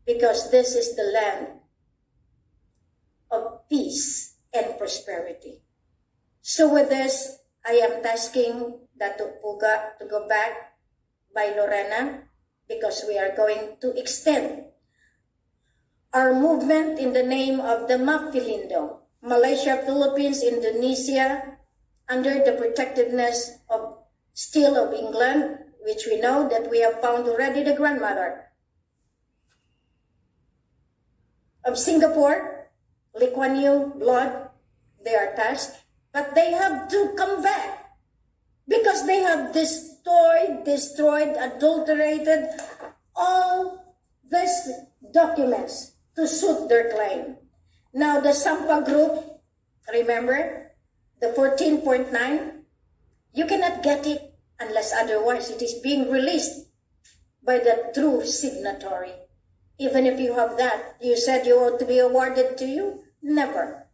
Because this is the land of peace and prosperity. So with this, I am tasking Dato' Puga to go back by Lorena because we are going to extend our movement in the name of the Mapilindo, Malaysia, Philippines, Indonesia, under the protectiveness of still of England, which we know that we have found already the grandmother of Singapore, Lee Kuan Yew, blood, they are tasked, but they have to come back because they have destroyed, adulterated all these documents to suit their claim. Now the Sampa group, remember, the 14.9, you cannot get it unless otherwise it is being released by the true signatory. Even if you have that, you said you ought to be awarded to you? Never.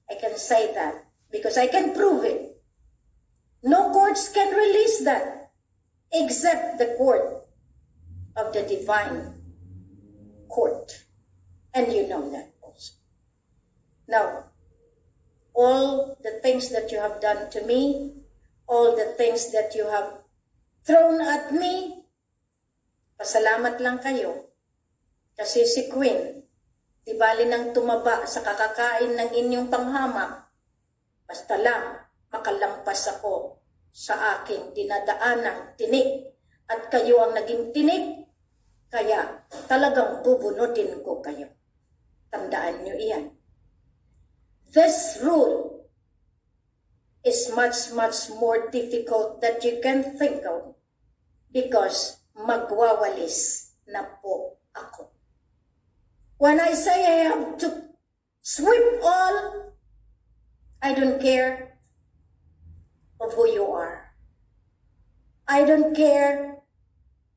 I can say that because I can prove it. No courts can release that except the court of the divine court. And you know that also. Now, all the things that you have done to me, all the things that you have thrown at me, pasalamat lang kayo. Kasi si Queen, di bali nang tumaba sa kakakain ng inyong panghamak, basta lang makalampas ako sa aking dinadaanang tinik at kayo ang naging tinik, kaya talagang bubunutin ko kayo. Tandaan nyo iyan. This rule is much more difficult that you can think of because magwawalis na po ako. When I say I have to sweep all, I don't care of who you are. I don't care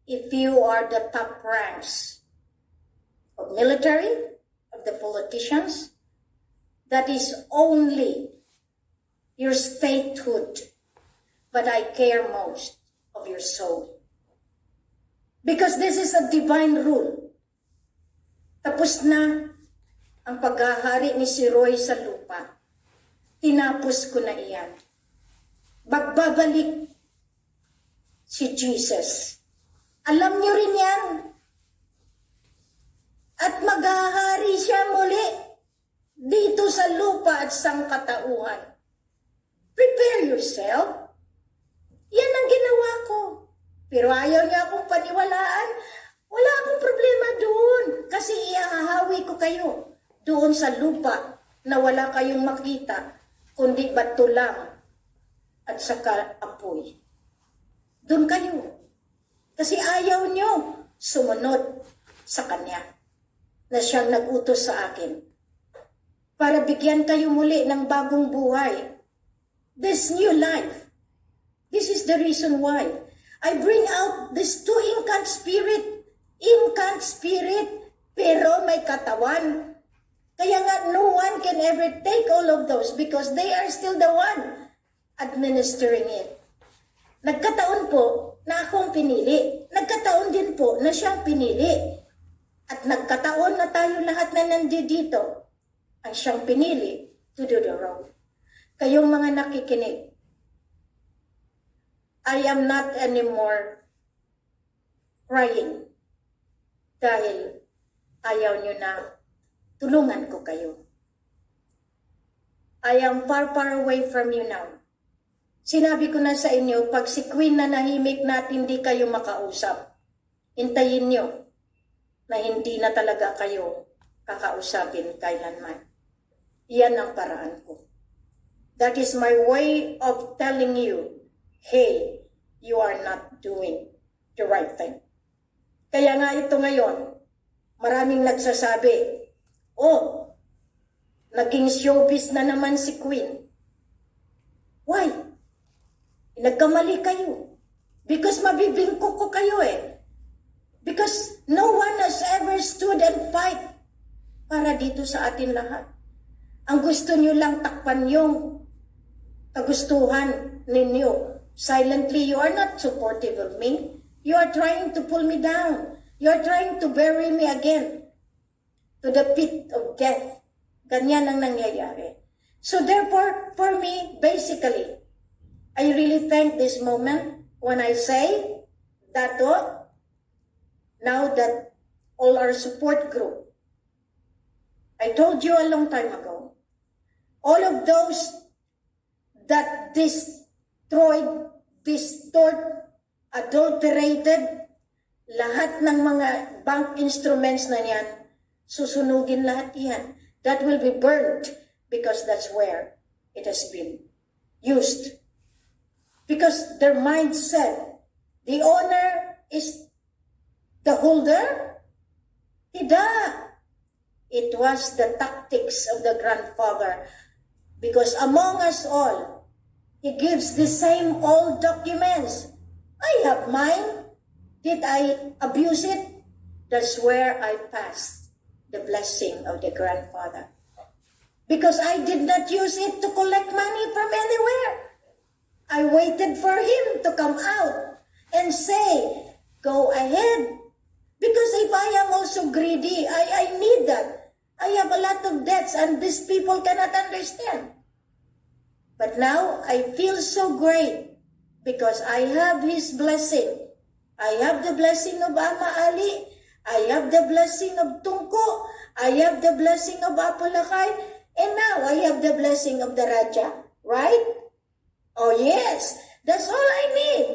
if you are the top ranks of military, of the politicians. That is only your statehood. But I care most of your soul. Because this is a divine rule. Tapos na ang paghahari ni si Roy sa lupa. Tinapos ko na iyan. Magbabalik si Jesus. Alam niyo rin yan. At maghahari siya muli dito sa lupa at sangkatauhan. Prepare yourself. Yan ang ginawa ko. Pero ayaw niya akong paniwalaan. Wala akong problema doon. Kasi ihahawi ko kayo doon sa lupa na wala kayong makita, kundi bato lang at saka apoy. Doon kayo. Kasi ayaw nyo sumunod sa Kanya na siyang nag-utos sa akin para bigyan kayo muli ng bagong buhay. This new life. This is the reason why I bring out this two incarnate spirit, pero may katawan. Kaya nga, no one can ever take all of those because they are still the one administering it. Nagkataon po na akong pinili. Nagkataon din po na siyang pinili. At nagkataon na tayo lahat na nandito ang siyang pinili to do the wrong. Kayong mga nakikinig, I am not anymore crying dahil ayaw nyo na tulungan ko kayo. I am far away from you now. Sinabi ko na sa inyo, pag si Queen na nahimik na at hindi kayo makausap, hintayin nyo na hindi na talaga kayo kakausapin kailanman. Iyan ang paraan ko. That is my way of telling you, hey, you are not doing the right thing. Kaya nga ito ngayon, maraming nagsasabi, oh, naging showbiz na naman si Queen. Why? Nagkamali kayo. Because mabibingko ko kayo eh. Because no one has ever stood and fight para dito sa atin lahat. Ang gusto nyo lang takpan yung kagustuhan ninyo. Silently, you are not supportive of me. You are trying to pull me down. You are trying to bury me again to the pit of death. Ganyan ang nangyayari. So therefore, for me, basically, I really thank this moment when I say that now that all our support group, I told you a long time ago, all of those that destroyed, distort, adulterated, lahat ng mga bank instruments na yan, susunugin lahat yan. That will be burned because that's where it has been used. Because their mindset, the owner is the holder. Tidak. It was the tactics of the grandfather. Because among us all, he gives the same old documents. I have mine. Did I abuse it? That's where I passed the blessing of the grandfather. Because I did not use it to collect money from anywhere. I waited for him to come out and say, go ahead. Because if I am also greedy, I need that. I have a lot of debts and these people cannot understand. But now I feel so great because I have his blessing. I have the blessing of Ama Ali. I have the blessing of Tungko. I have the blessing of Apolakay. And now I have the blessing of the Raja. Right? Oh yes, that's all I need.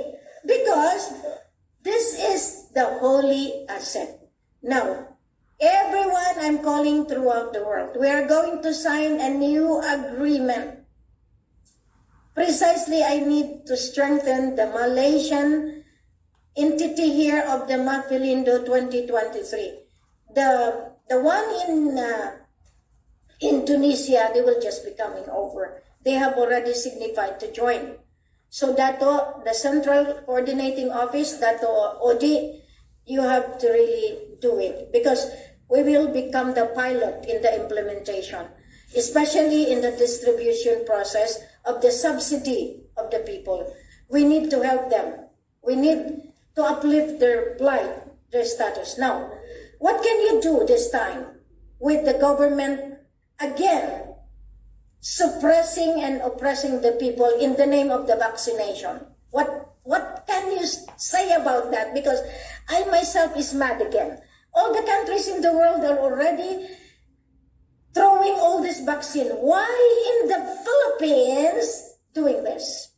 Because this is the holy asset. Now, everyone I'm calling throughout the world, we are going to sign a new agreement. Precisely, I need to strengthen the Malaysian entity here of the Mapilindo 2023. The one in Tunisia, they will just be coming over. They have already signified to join. So Dato, the Central Coordinating Office, Dato Odi, you have to really do it because we will become the pilot in the implementation, especially in the distribution process of the subsidy of the people. We need to help them. We need to uplift their plight, their status. Now, what can you do this time with the government again suppressing and oppressing the people in the name of the vaccination? What can you say about that? Because I myself is mad again. All the countries in the world are already throwing all this vaccine. Why in the Philippines doing this?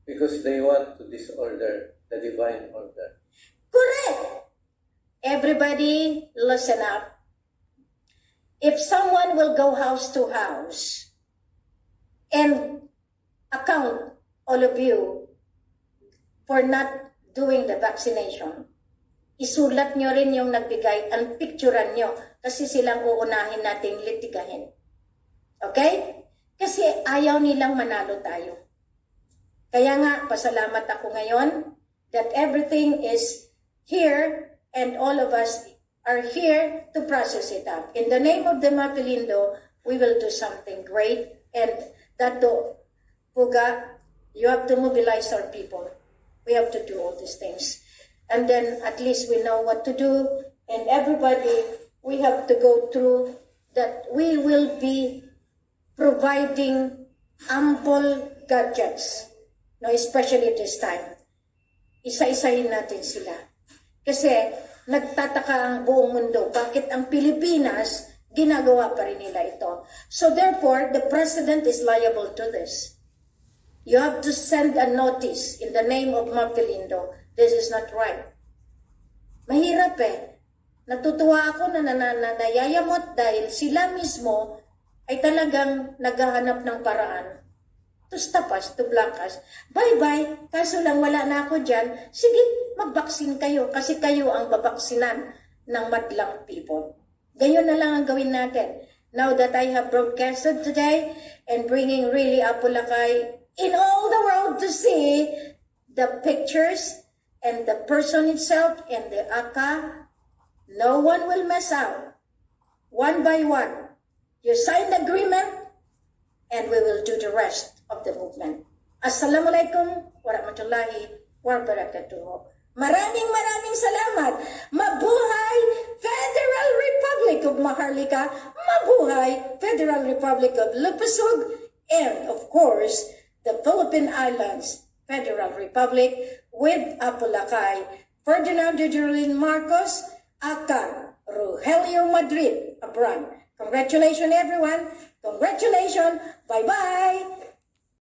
Because they want to disorder the divine order. Correct. Everybody listen up. If someone will go house to house and account all of you for not doing the vaccination, isulat nyo rin yung nagbigay, ang picturean nyo, kasi silang uunahin nating litigahin. Okay? Kasi ayaw nilang manalo tayo. Kaya nga, pasalamat ako ngayon that everything is here and all of us are here to process it up. In the name of the Mapilindo, we will do something great. And Dato Puga, you have to mobilize our people. We have to do all these things. And then at least we know what to do. And everybody, we have to go through that we will be providing ample gadgets. No, especially this time. Isa-isahin natin sila. Kasi nagtataka ang buong mundo. Bakit ang Pilipinas, ginagawa pa rin nila ito? So therefore, the President is liable to this. You have to send a notice in the name of Martelindo. This is not right. Mahirap eh. Natutuwa ako na nayayamot dahil sila mismo ay talagang naghahanap ng paraan to stop us, to block us. Bye-bye, kaso lang wala na ako dyan. Sige, magbaksin kayo kasi kayo ang babaksinan ng madlang people. Ganyan na lang ang gawin natin. Now that I have broadcasted today and bringing really Apulakay in all the world to see the pictures and the person itself and the AKA, no one will mess out. One by one. You sign the agreement and we will do the rest of the movement. Assalamualaikum warahmatullahi wabarakatuh. Maraming salamat. Mabuhay Federal Republic of Maharlika. Mabuhay Federal Republic of Lupusug. And of course, the Philippine Islands Federal Republic with Apulakay, Ferdinand de Jerlin Marcos, Aka, Rogelio Madrid, Abran. Congratulations, everyone. Congratulations. Bye-bye.